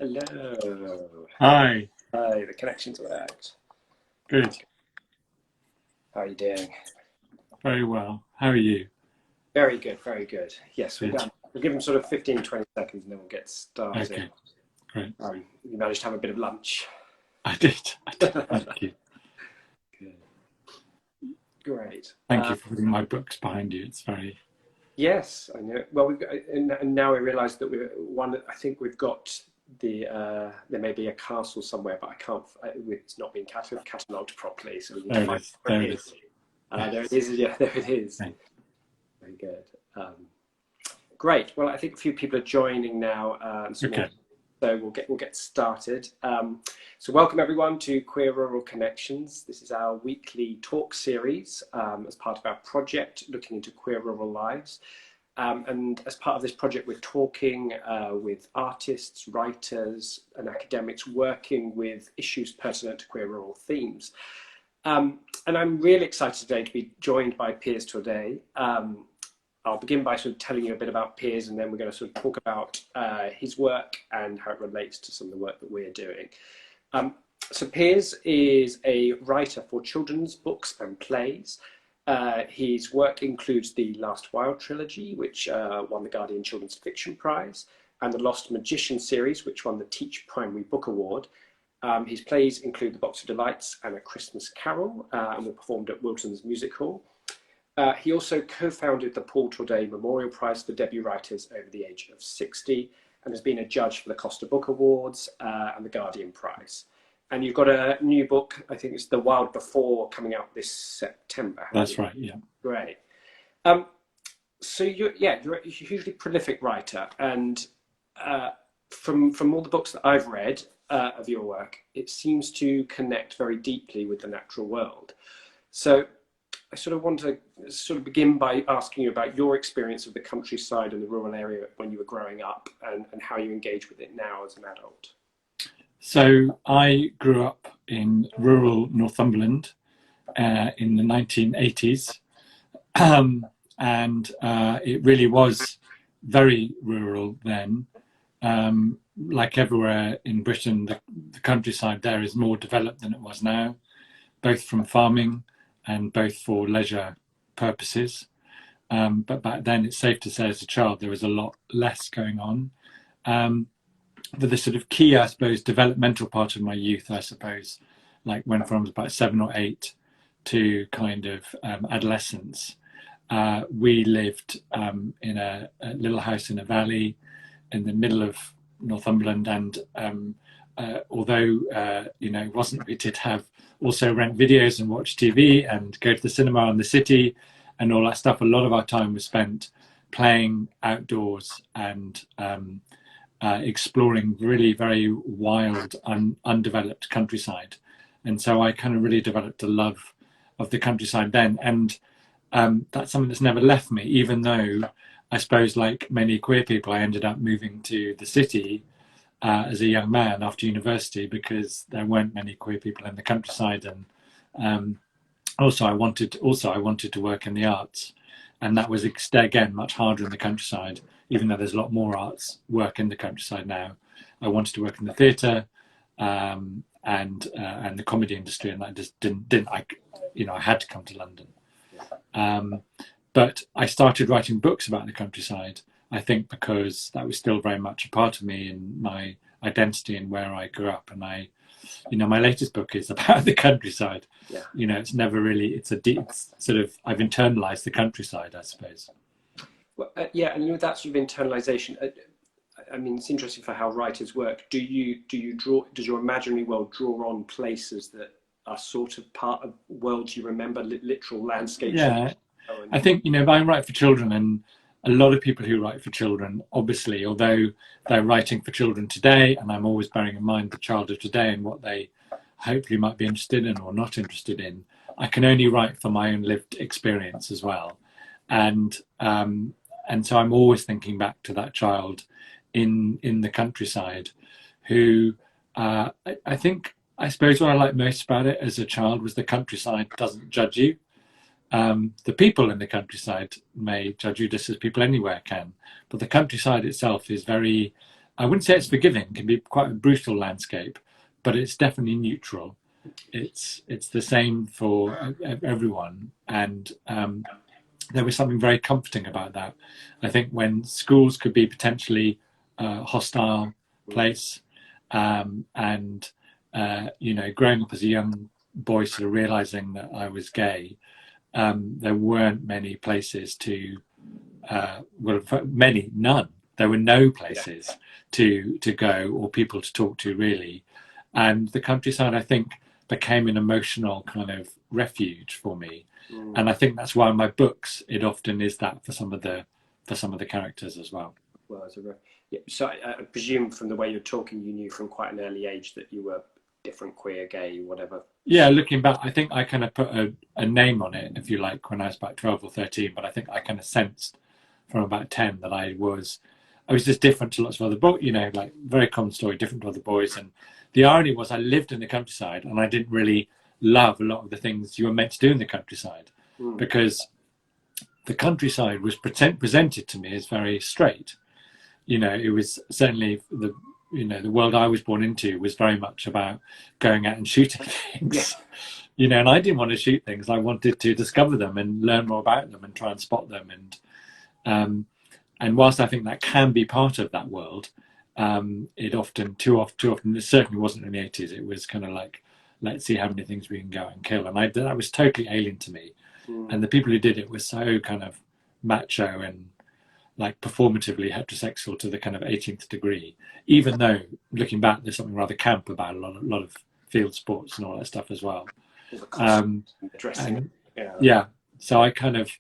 Hello. Hi, Hi, the connection's worked. good, How are you doing? very well. How are you? Very good, very good. Yes, Good. we'll give them sort of 15, 20 seconds and then we'll get started. Okay, great. You managed to have a bit of lunch. I did, thank you. Good. Great. Thank you for putting my books behind you. It's very, Yes, I know. Well, and now we realise that I think we've got there may be a castle somewhere, but I can't. It's not being catalogued properly, so we need to there it find is, where there it it is. is. There it Yes. is. Yeah, there it is. Thank- Very good. Great. Well, I think a few people are joining now, Okay, so we'll get started. So welcome everyone to Queer Rural Connections. This is our weekly talk series as part of our project looking into queer rural lives. And as part of this project, we're talking with artists, writers, and academics working with issues pertinent to queer rural themes. And I'm really excited today to be joined by Piers Torday. I'll begin by sort of telling you a bit about Piers, and then we're going to sort of talk about his work and how it relates to some of the work that we're doing. So Piers is a writer for children's books and plays. His work includes the Last Wild trilogy, which won the Guardian Children's Fiction Prize, and the Lost Magician series, which won the Teach Primary Book Award. His plays include The Box of Delights and A Christmas Carol, and were performed at Wilton's Music Hall. He also co-founded the Paul Torday Memorial Prize for debut writers over the age of 60, and has been a judge for the Costa Book Awards and the Guardian Prize. And you've got a new book, I think it's The Wild Before, coming out this September. that's right, yeah. Great. So you're a hugely prolific writer, and from all the books that I've read of your work, it seems to connect very deeply with the natural world. So I sort of want to sort of begin by asking you about your experience of the countryside and the rural area when you were growing up, and how you engage with it now as an adult. So I grew up in rural Northumberland in the 1980s, and it really was very rural then. Like everywhere in Britain, the countryside there is more developed than it was now, both from farming and both for leisure purposes. But back then, it's safe to say as a child, there was a lot less going on. But the sort of key, I suppose, developmental part of my youth, I suppose, like went from about 7 or 8 to kind of adolescence. We lived in a little house in a valley in the middle of Northumberland, and although it wasn't, we did have also rent videos and watch TV and go to the cinema in the city and all that stuff. A lot of our time was spent playing outdoors and exploring really very wild, undeveloped countryside. And so I kind of really developed a love of the countryside then. And that's something that's never left me, even though I suppose, like many queer people, I ended up moving to the city as a young man after university because there weren't many queer people in the countryside. And also I wanted to work in the arts. And that was, again, much harder in the countryside, even though there's a lot more arts work in the countryside now. I wanted to work in the theatre and the comedy industry, and that just didn't I had to come to London. But I started writing books about the countryside, I think because that was still very much a part of me and my identity and where I grew up. And my latest book is about the countryside. Yeah. It's never really, it's a deep sort of, I've internalized the countryside, I suppose. Well, yeah, and with that sort of internalization, I mean, it's interesting for how writers work. Does your imaginary world draw on places that are sort of part of worlds you remember, literal landscapes? Yeah, I think, I write for children, and a lot of people who write for children, obviously, although they're writing for children today, and I'm always bearing in mind the child of today and what they hopefully might be interested in or not interested in, I can only write for my own lived experience as well. And so I'm always thinking back to that child in the countryside who I suppose what I liked most about it as a child was the countryside doesn't judge you. The people in the countryside may judge you just as people anywhere can, but the countryside itself is very I wouldn't say it's forgiving. It can be quite a brutal landscape, but it's definitely neutral. It's the same for everyone, and there was something very comforting about that. I think when schools could be potentially a hostile place, and growing up as a young boy, sort of realizing that I was gay, there weren't many places to, none. There were no places to go or people to talk to, really. And the countryside, I think, became an emotional kind of refuge for me. And I think that's why in my books it often is that for some of the characters as well. Well, so I presume from the way you're talking, you knew from quite an early age that you were different, queer, gay, whatever. Yeah, looking back, I think I kind of put a name on it, if you like, when I was about 12 or 13. But I think I kind of sensed from about 10 that I was just different to lots of other boys, like very common story, different to other boys. And the irony was I lived in the countryside and I didn't really love a lot of the things you were meant to do in the countryside, because the countryside was presented to me as very straight. It was certainly the world I was born into was very much about going out and shooting things. And I didn't want to shoot things. I wanted to discover them and learn more about them and try and spot them. And whilst I think that can be part of that world, it often, too often, it certainly wasn't in the 80s. It was kind of like, let's see how many things we can go out and kill. And that was totally alien to me. And the people who did it were so kind of macho and like performatively heterosexual to the kind of 18th degree, even though looking back, there's something rather camp about a lot of field sports and all that stuff as well. So I kind of,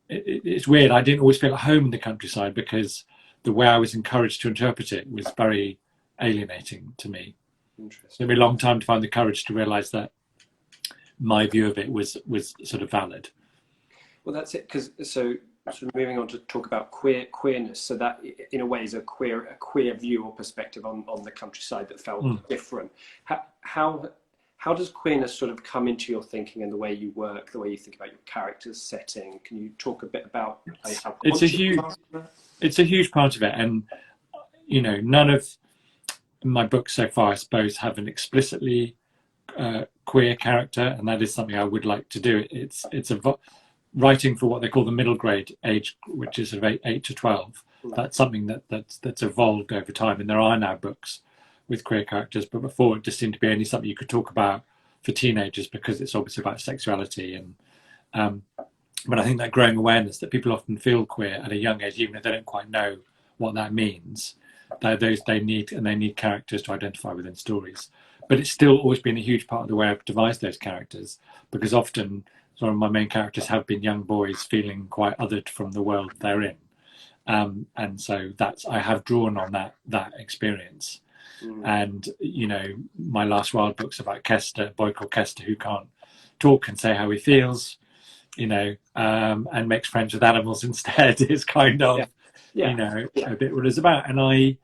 it's weird. I didn't always feel at home in the countryside because the way I was encouraged to interpret it was very alienating to me. Interesting. It took me a long time to find the courage to realise that my view of it was sort of valid. Well, that's it. Because so moving on to talk about queerness. So that in a way is a queer view or perspective on the countryside that felt different. How does queerness sort of come into your thinking and the way you work, the way you think about your characters, setting? Can you talk a bit about how it's a huge part of it, and none of my books so far, I suppose, have an explicitly queer character, and that is something I would like to do. It's writing for what they call the middle grade age, which is sort of 8 to 12. That's something that's evolved over time, and there are now books with queer characters, but before it just seemed to be only something you could talk about for teenagers because it's obviously about sexuality. And but I think that growing awareness that people often feel queer at a young age, even if they don't quite know what that means, they need characters to identify within stories. But it's still always been a huge part of the way I've devised those characters, because often some of my main characters have been young boys feeling quite othered from the world they're in, and so I have drawn on that experience. And my last wild book's about Kester, a boy called Kester who can't talk and say how he feels, and makes friends with animals instead. Is kind of a bit what it's about. And I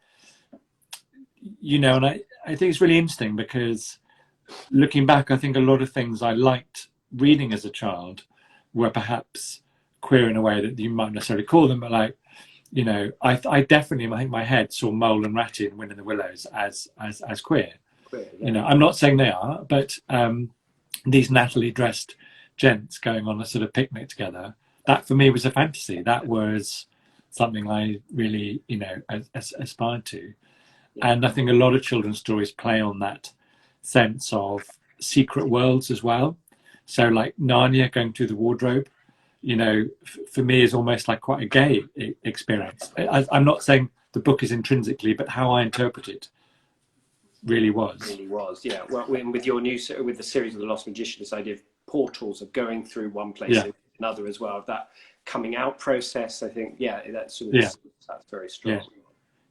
think it's really interesting because looking back, I think a lot of things I liked reading as a child were perhaps queer in a way that you might necessarily call them, but like, I definitely, I think my head saw Mole and Ratty and Wind in the Willows as queer. I'm not saying they are, but these nattily dressed gents going on a sort of picnic together, that for me was a fantasy. That was something I really, aspired to. And I think a lot of children's stories play on that sense of secret worlds as well. So like Narnia going through the wardrobe, for me is almost like quite a gay experience. I'm not saying the book is intrinsically, but how I interpret it really was. Yeah. Well, with the series of The Lost Magician, this idea of portals of going through one place to another as well, that coming out process, I think, that's very strong.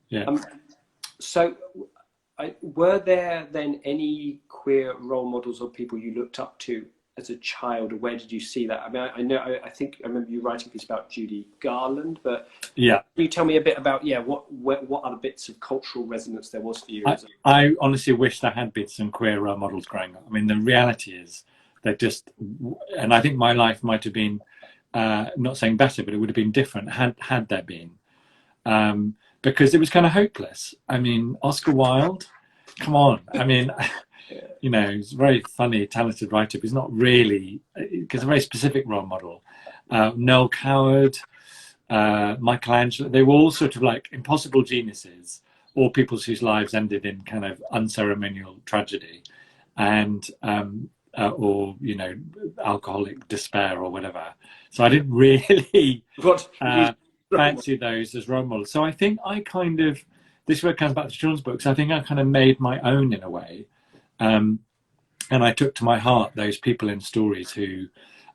Yeah. So, were there then any queer role models or people you looked up to as a child, or where did you see that? I mean, I think I remember you writing a piece about Judy Garland, but can you tell me a bit about what other bits of cultural resonance there was for you? I honestly wish there had been some queer role models growing up. I mean, the reality is that and I think my life might have been not saying better, but it would have been different had there been. because it was kind of hopeless. I mean, Oscar Wilde, come on. I mean, you know, he's a very funny, talented writer, but he's not really, because a very specific role model. Noel Coward, Michelangelo, they were all sort of like impossible geniuses, or people whose lives ended in kind of unceremonial tragedy, and or, you know, alcoholic despair or whatever. So I didn't really fancy those as role models. So I think I kind of, this where it comes back to children's books, I think I kind of made my own in a way. And I took to my heart those people in stories who,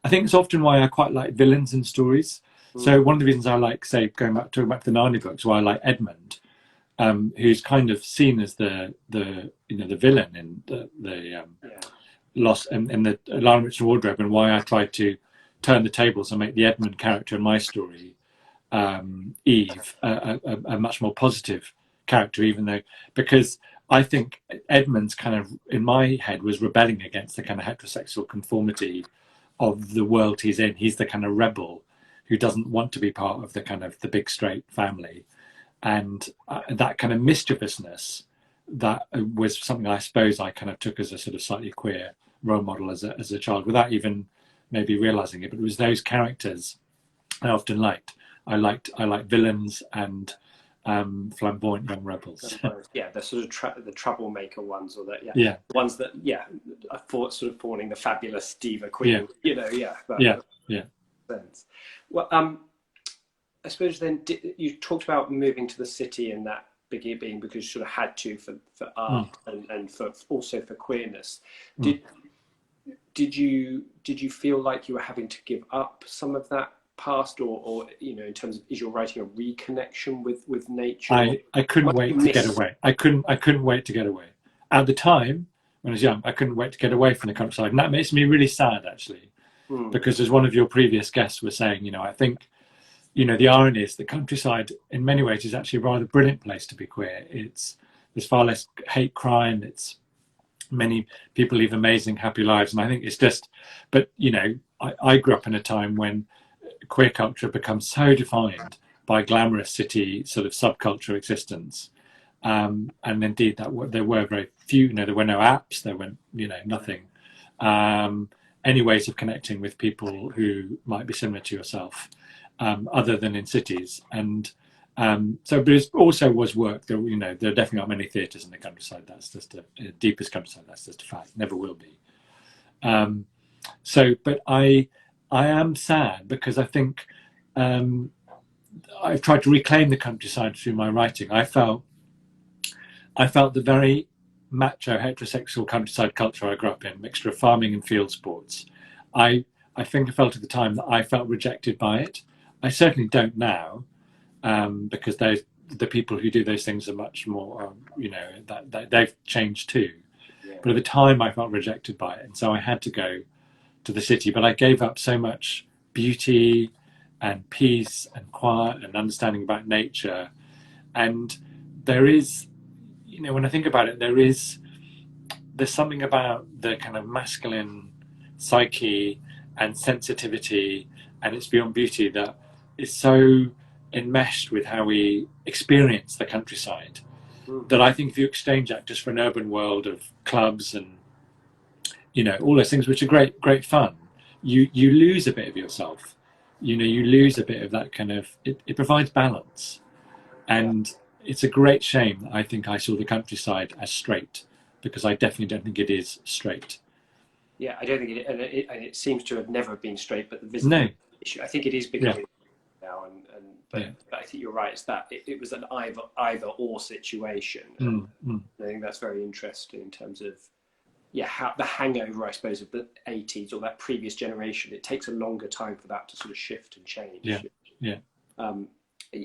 I think it's often why I quite like villains in stories. So one of the reasons I like, say, talking back to the Narnia books, why I like Edmund, who's kind of seen as the you know, the villain in the Lost in the Lion, Witch and Wardrobe, and why I tried to turn the tables and make the Edmund character in my story, Eve, a much more positive character, even though, because I think Edmund's kind of, in my head, was rebelling against the kind of heterosexual conformity of the world he's in. He's the kind of rebel who doesn't want to be part of the kind of the big straight family, and that kind of mischievousness, that was something I suppose I kind of took as a sort of slightly queer role model as a child, without even maybe realizing it. But it was those characters I often liked. I liked villains and flamboyant young rebels. Yeah, the sort of the troublemaker ones, or the ones that are sort of fawning the fabulous diva queen. You know, sense. Well, I suppose then you talked about moving to the city, and that being because you sort of had to for art and for also for queerness. Did you feel like you were having to give up some of that past, or you know, in terms of, is your writing a reconnection with nature? I couldn't wait to get away. I couldn't wait to get away. At the time when I was young, I couldn't wait to get away from the countryside, and that makes me really sad, actually, because as one of your previous guests was saying, you know, I think, you know, the irony is the countryside in many ways is actually a rather brilliant place to be queer. There's far less hate crime. It's many people live amazing, happy lives, and I think it's just. But you know, I grew up in a time when queer culture becomes so defined by glamorous city sort of subculture existence, and indeed that there were very few. You know, there were no apps. There were, you know, nothing. Any ways of connecting with people who might be similar to yourself, other than in cities. And so, but it also was work. There, you know, there are definitely not many theatres in the countryside. That's just deepest countryside. That's just a fact. Never will be. So, but I am sad because I think I've tried to reclaim the countryside through my writing. I felt the very macho heterosexual countryside culture I grew up in, mixture of farming and field sports. I think I felt at the time that I felt rejected by it. I certainly don't now, because the people who do those things are much more, you know, that they've changed too. Yeah. But at the time I felt rejected by it, and so I had to go to the city. But I gave up so much beauty and peace and quiet and understanding about nature. And there is, you know, when I think about it, there's something about the kind of masculine psyche and sensitivity and its beyond beauty that is so enmeshed with how we experience the countryside, that I think if you exchange that just for an urban world of clubs and, you know, all those things which are great fun, you lose a bit of yourself. You know, you lose a bit of that kind of, it provides balance. And it's a great shame that I think I saw the countryside as straight, because I definitely don't think it is straight. Yeah, I don't think it, and it seems to have never been straight, but the visibility issue, I think it is becoming now, but I think you're right. It's that it was an either or situation. I think that's very interesting in terms of how the hangover, I suppose, of the 80s or that previous generation. It takes a longer time for that to sort of shift and change.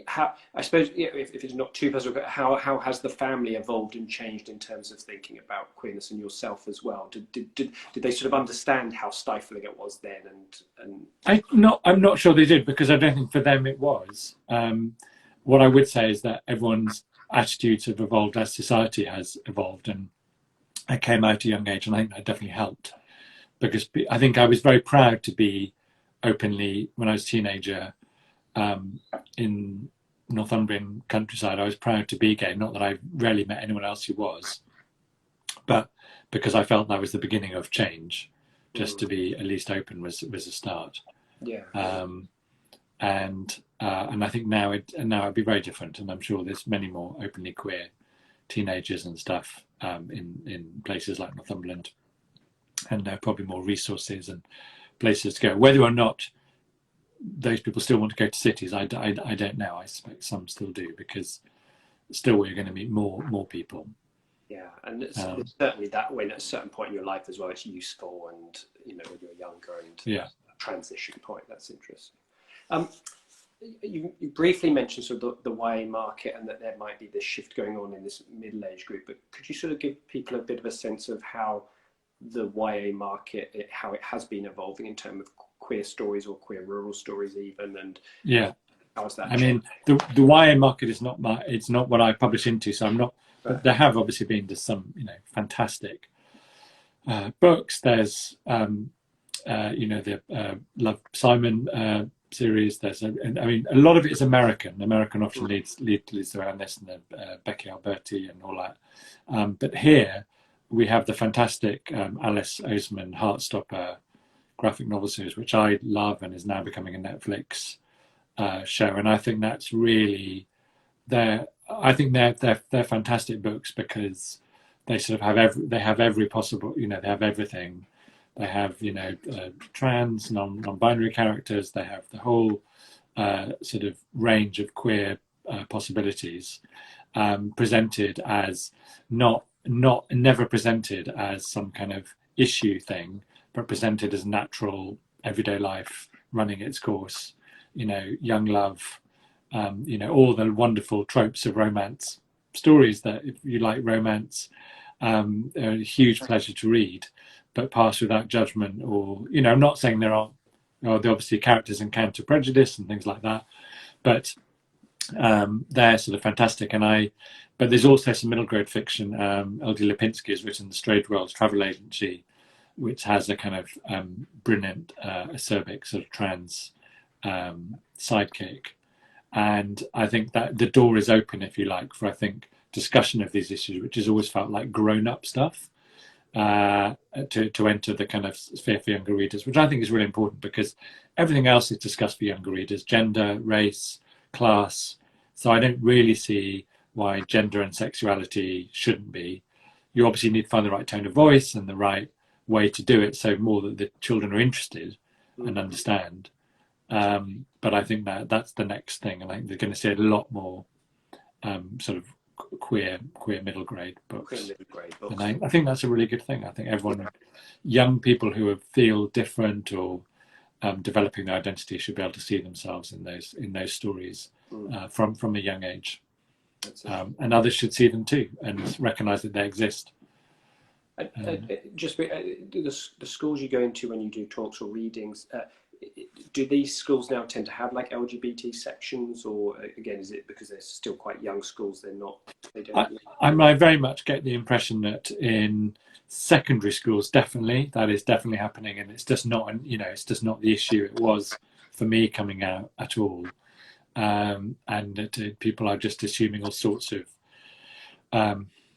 How, I suppose, if it's not too personal, but how has the family evolved and changed in terms of thinking about queerness and yourself as well? Did they sort of understand how stifling it was then? And I'm not sure they did, because I don't think for them it was. What I would say is that everyone's attitudes have evolved as society has evolved, and I came out at a young age, and I think that definitely helped, because I think I was very proud to be openly, when I was a teenager, in Northumbrian countryside, I was proud to be gay. Not that I rarely met anyone else who was, but because I felt that was the beginning of change. Just to be at least open was a start. Yeah. And I think now it'd be very different, and I'm sure there's many more openly queer teenagers and stuff in places like Northumberland, and there are probably more resources and places to go. Whether or not those people still want to go to cities, I don't know. I suspect some still do, because still we're going to meet more people. Yeah, and it's certainly that when at a certain point in your life as well, it's useful, and when you're younger and transition point, that's interesting. You briefly mentioned sort of the YA market, and that there might be this shift going on in this middle-age group, but could you sort of give people a bit of a sense of how the YA market, how it has been evolving in terms of queer stories or queer rural stories even, and how's that changed? I mean, the YA market is not it's not what I publish into, so I'm not. But there have obviously been just some, fantastic books. There's, the Love Simon series. There's, a lot of it is American. American often leads around this, and Becky Alberti and all that. But here we have the fantastic Alice Oseman Heartstopper graphic novel series, which I love and is now becoming a Netflix show. And I think that's really I think they're fantastic books, because they sort of have every possible, they have everything. They have trans, non-binary characters. They have the whole sort of range of queer possibilities, presented as never presented as some kind of issue thing, but presented as natural everyday life running its course. Young love. All the wonderful tropes of romance stories that, if you like romance, are a huge pleasure to read, but pass without judgment. Or, I'm not saying there aren't, there obviously characters encounter prejudice and things like that, but they're sort of fantastic. But there's also some middle grade fiction. L.D. Lipinski has written The Strayed Worlds Travel Agency, which has a kind of brilliant acerbic sort of trans sidekick. And I think that the door is open, if you like, for, I think, discussion of these issues, which has always felt like grown-up stuff, to enter the kind of sphere for younger readers, which I think is really important, because everything else is discussed for younger readers: gender, race, class. So I don't really see why gender and sexuality shouldn't be. You obviously need to find the right tone of voice and the right way to do it, so more that the children are interested and understand. But I think that's the next thing, and I think they're going to see a lot more sort of queer middle grade books. And I think that's a really good thing. I think young people who feel different or developing their identity should be able to see themselves in those stories from a young age, and others should see them too and recognise that they exist. Just the schools you go into when you do talks or readings, do these schools now tend to have like LGBT sections, or again, is it because they're still quite young schools, I very much get the impression that in secondary schools, that is definitely happening, and it's just not it's just not the issue it was for me coming out at all, and that people are just assuming all sorts of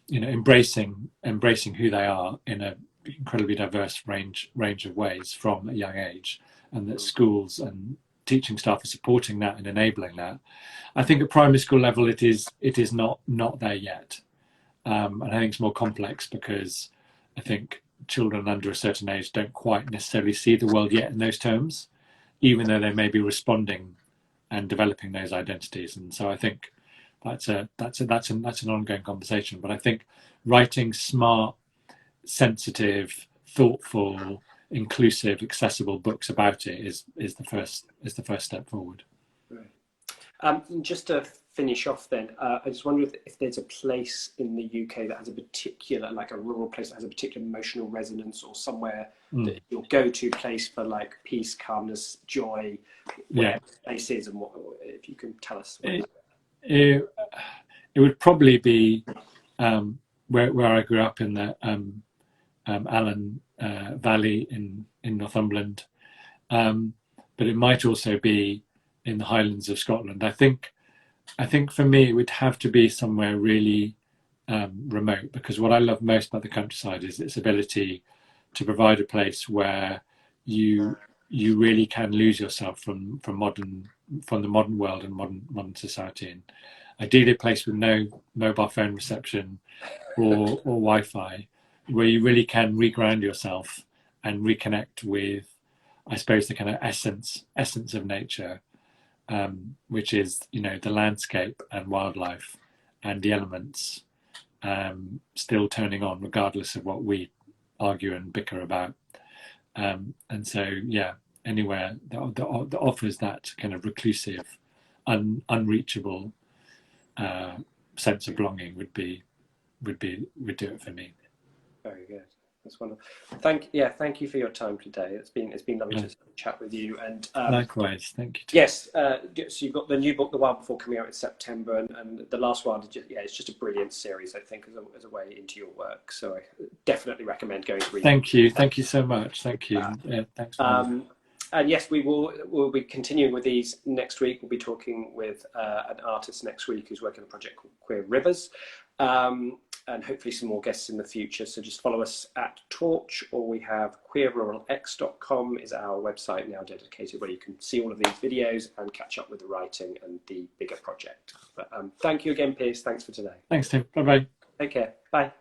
embracing who they are in a incredibly diverse range of ways from a young age, and that schools and teaching staff are supporting that and enabling that. I think at primary school level it is not there yet, and I think it's more complex, because I think children under a certain age don't quite necessarily see the world yet in those terms, even though they may be responding and developing those identities. And so I think that's an ongoing conversation. But I think writing smart, sensitive, thoughtful, inclusive, accessible books about it is the first step forward. Right. Just to finish off then, I just wonder if there's a place in the UK that has a particular, like a rural place that has a particular emotional resonance, or somewhere that your go-to place for like peace, calmness, joy, where place is, and what, if you can tell us. It would probably be where I grew up in the Allen Valley in Northumberland, but it might also be in the Highlands of Scotland. I think I think for me it would have to be somewhere really remote, because what I love most about the countryside is its ability to provide a place where you really can lose yourself from the modern world and modern society. And ideally a place with no mobile phone reception or Wi-Fi, where you really can reground yourself and reconnect with, I suppose, the kind of essence of nature, which is, you know, the landscape and wildlife and the elements still turning on regardless of what we argue and bicker about. And so, yeah, anywhere that offers that kind of reclusive, unreachable sense of belonging would do it for me. Very good. That's wonderful. Thank you for your time today. It's been lovely to chat with you. And likewise, thank you. Yes, so you've got the new book, The Wild Before, coming out in September, and the last one, it's just a brilliant series, I think, as a way into your work. So I definitely recommend going to read it. Thank you so much. Thank you. Thanks. And yes, we'll be continuing with these next week. We'll be talking with an artist next week who's working on a project called Queer Rivers. And hopefully some more guests in the future. So just follow us at Torch, or we have queerruralx.com is our website now dedicated, where you can see all of these videos and catch up with the writing and the bigger project. But thank you again, Piers. Thanks for today. Thanks, Tim. Bye-bye. Take care. Bye.